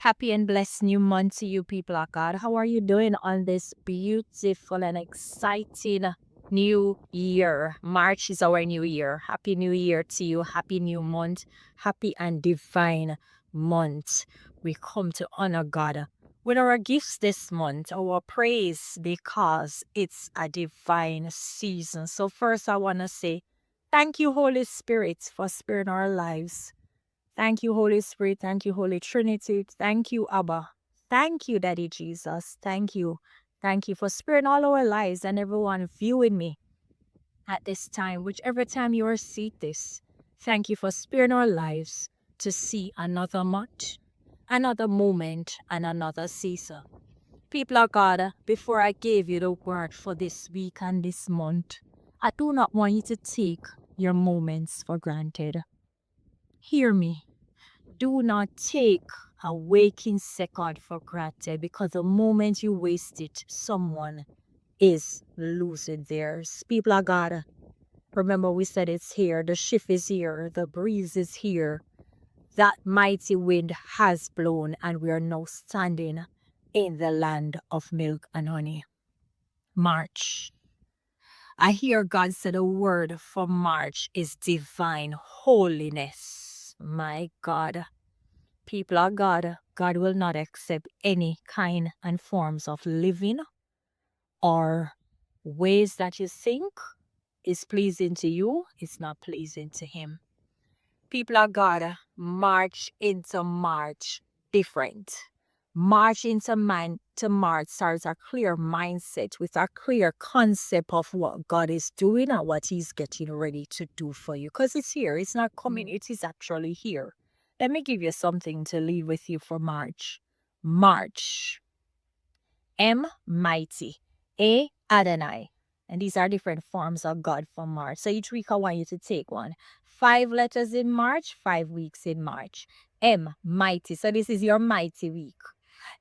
Happy and blessed new month to you, people of God. How are you doing on this beautiful and exciting new year? March is our new year. Happy new year to you. Happy new month. Happy and divine month. We come to honor God with our gifts this month, our praise, because it's a divine season. So, first, I want to say thank you, Holy Spirit, for sparing our lives. Thank you, Holy Spirit. Thank you, Holy Trinity. Thank you, Abba. Thank you, Daddy Jesus. Thank you. Thank you for sparing all our lives and everyone viewing me at this time, whichever time you are see this. Thank you for sparing our lives to see another month, another moment, and another season. People of God, before I gave you the word for this week and this month, I do not want you to take your moments for granted. Hear me. Do not take a waking second for granted, because the moment you waste it, someone is losing theirs. People of God, remember we said it's here. The shift is here. The breeze is here. That mighty wind has blown, and we are now standing in the land of milk and honey. March. I hear God said a word for March is divine holiness. My God. People of God, God will not accept any kind and forms of living or ways that you think is pleasing to you, is not pleasing to Him. People of God, march into March different. March into March starts a clear mindset with a clear concept of what God is doing and what He's getting ready to do for you. Because it's here, it's not coming, it is actually here. Let me give you something to leave with you for March. March. M, mighty. A, Adonai. And these are different forms of God for March. So each week I want you to take one. 5 letters in March, 5 weeks in March. M, mighty. So this is your mighty week.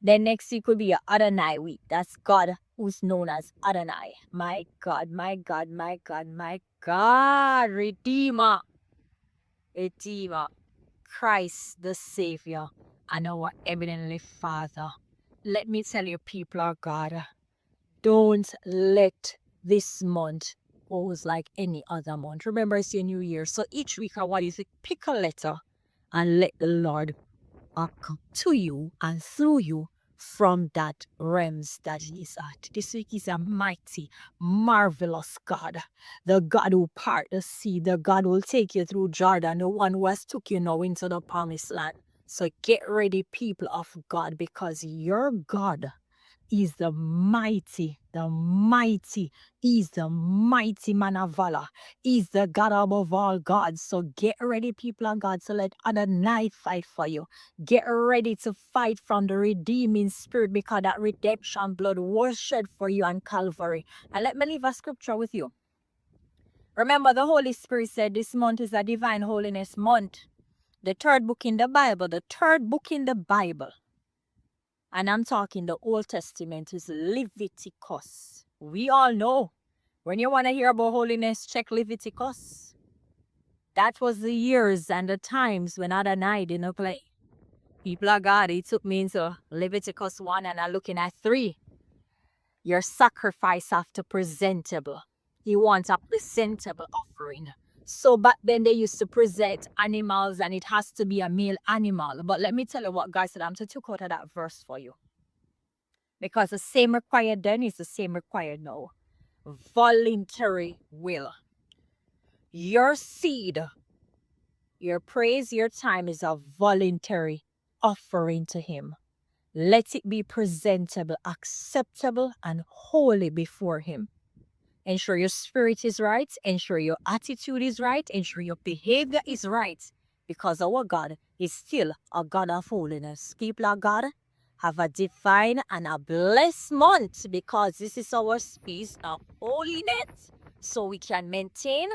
Then next week will be your Adonai week. That's God who's known as Adonai. My God, my God, my God, my God. Redeemer. Redeemer. Christ the Savior and our Heavenly Father. Let me tell you, people of God, don't let this month goes like any other month. Remember, it's your new year. So each week I want you to pick a letter and let the Lord come to you and through you from that realms that He is at. This week is a mighty, marvelous God. The God who part the sea, the God who will take you through Jordan, the one who has took you now into the promised land. So get ready, people of God, because your God is the mighty, He's the mighty man of valor. He's the God above all gods. So get ready, people of God, to let Adonai fight for you. Get ready to fight from the redeeming spirit, because that redemption blood was shed for you on Calvary. And let me leave a scripture with you. Remember, the Holy Spirit said this month is a divine holiness month. The third book in the Bible, and I'm talking the Old Testament, is Leviticus. We all know, when you want to hear about holiness, check Leviticus. That was the years and the times when Adonai didn't play. People of God, He took me into Leviticus 1 and I'm looking at 3. Your sacrifice have to presentable. He wants a presentable offering. So back then they used to present animals, and it has to be a male animal. But let me tell you what God said. I'm to take out of that verse for you. Because the same required then is the same required now. Voluntary will. Your seed, your praise, your time is a voluntary offering to Him. Let it be presentable, acceptable, and holy before Him. Ensure your spirit is right. Ensure your attitude is right. Ensure your behavior is right. Because our God is still a God of holiness. People of God, have a divine and a blessed month, because this is our space of holiness. So we can maintain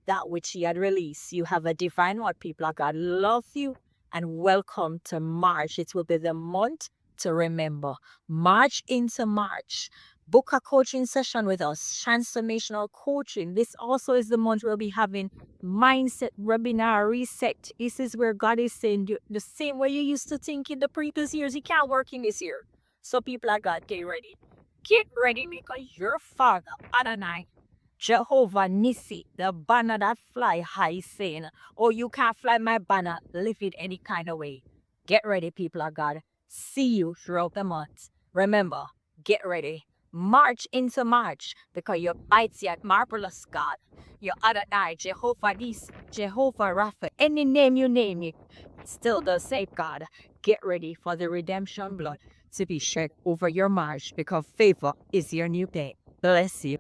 that which He had released. You have a divine one, people of God. Love you and welcome to March. It will be the month to remember. March into March. Book a coaching session with us, transformational coaching. This also is the month we'll be having mindset webinar reset. This is where God is saying the same way you used to think in the previous years, it can't work in this year. So people of God, get ready. Get ready because your Father, Adonai, Jehovah Nissi, the banner that fly high, is saying, oh, you can't fly my banner, lift it any kind of way. Get ready, people of God. See you throughout the month. Remember, get ready. March into March because you're mighty and marvelous God. You're Adonai, Jehovah Nissi, Jehovah Rapha, any name you name it, still the same God. Get ready for the redemption blood to be shed over your march because favor is your new day. Bless you.